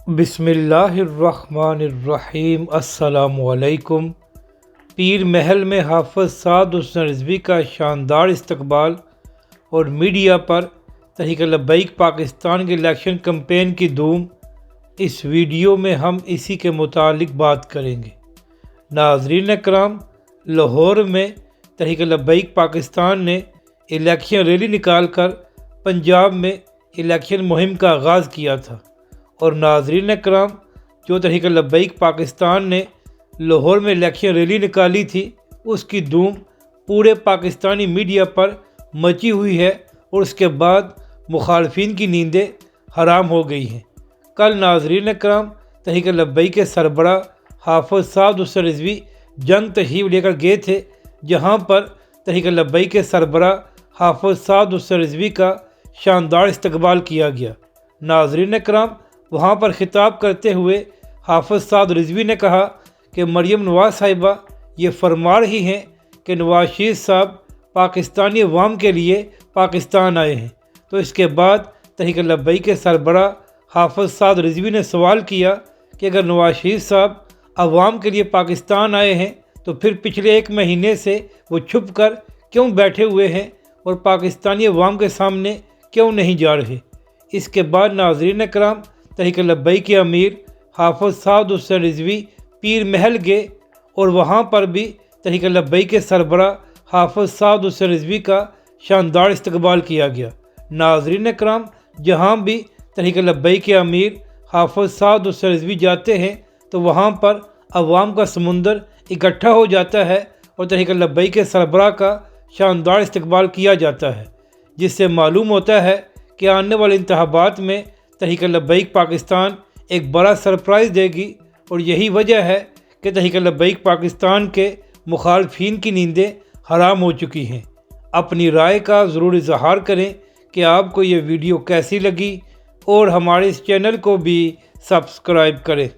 बिस्मिल्लाहिर्रहमानिर्रहीम। अस्सलामु अलैकुम। पीर महल में हाफ़िज़ साद हुसैन रिज़वी का शानदार इस्तकबाल और मीडिया पर तहरीक लब्बैक पाकिस्तान के इलेक्शन कैंपेन की धूम। इस वीडियो में हम इसी के मुतालिक बात करेंगे। नाज़रीन कराम, लाहौर में तहरीक लब्बैक पाकिस्तान ने इलेक्शन रैली निकालकर पंजाब में इलेक्शन मुहिम का आगाज़ किया था। और नाज़रीन कराम, जो तहरीक लब्बैक पाकिस्तान ने लाहौर में इलेक्शन रैली निकाली थी, उसकी धूम पूरे पाकिस्तानी मीडिया पर मची हुई है और उसके बाद मुखालफिन की नींदें हराम हो गई हैं। कल नाज़रीन कराम, तहरीक लब्बैक के सरबरा हाफ़िज़ साद हुसैन रिज़वी जंग तशरीफ़ लेकर गए थे, जहाँ पर तहरीक लब्बैक के सरबरा हाफ़िज़ साद हुसैन रिज़वी का शानदार इस्तकबाल किया गया। नाज़रीन कराम, वहाँ पर खिताब करते हुए हाफ़िज़ साद रिज़वी ने कहा कि मरियम नवाज़ साहिबा ये फरमा रही हैं कि नवाज शरीफ साहब पाकिस्तानी अवाम के लिए पाकिस्तान आए हैं। तो इसके बाद तहरीक लब्बैक के सरबरा हाफ़िज़ साद रिज़वी ने सवाल किया कि अगर नवाज शरीफ साहब अवाम के लिए पाकिस्तान आए हैं तो फिर पिछले एक महीने से वो छुप कर क्यों बैठे हुए हैं और पाकिस्तानी अवाम के सामने क्यों नहीं जा रहे। इसके बाद नाज़रीन कराम, तहरीक लब्बैक के अमीर हाफ़िज़ साद हुसैन रिज़वी पीर महल गए और वहाँ पर भी तहरीक लब्बैक के सरबरा हाफ़िज़ साद हुसैन रिज़वी का शानदार इस्तकबाल किया गया। नाज़रीन कराम, जहाँ भी तहरीक लब्बैक के अमीर हाफ़िज़ साद हुसैन रिज़वी जाते हैं तो वहाँ पर अवाम का समुंदर इकट्ठा हो जाता है और तहरीक लब्बैक के सरबरा का शानदार इस्तकबाल किया जाता है, जिससे मालूम होता है कि आने वाले इंतखाबात में तहरीक लब्बैक पाकिस्तान एक बड़ा सरप्राइज़ देगी। और यही वजह है कि तहरीक लब्बैक पाकिस्तान के मुखालफिन की नींदें हराम हो चुकी हैं। अपनी राय का ज़रूर इज़हार करें कि आपको ये वीडियो कैसी लगी और हमारे इस चैनल को भी सब्सक्राइब करें।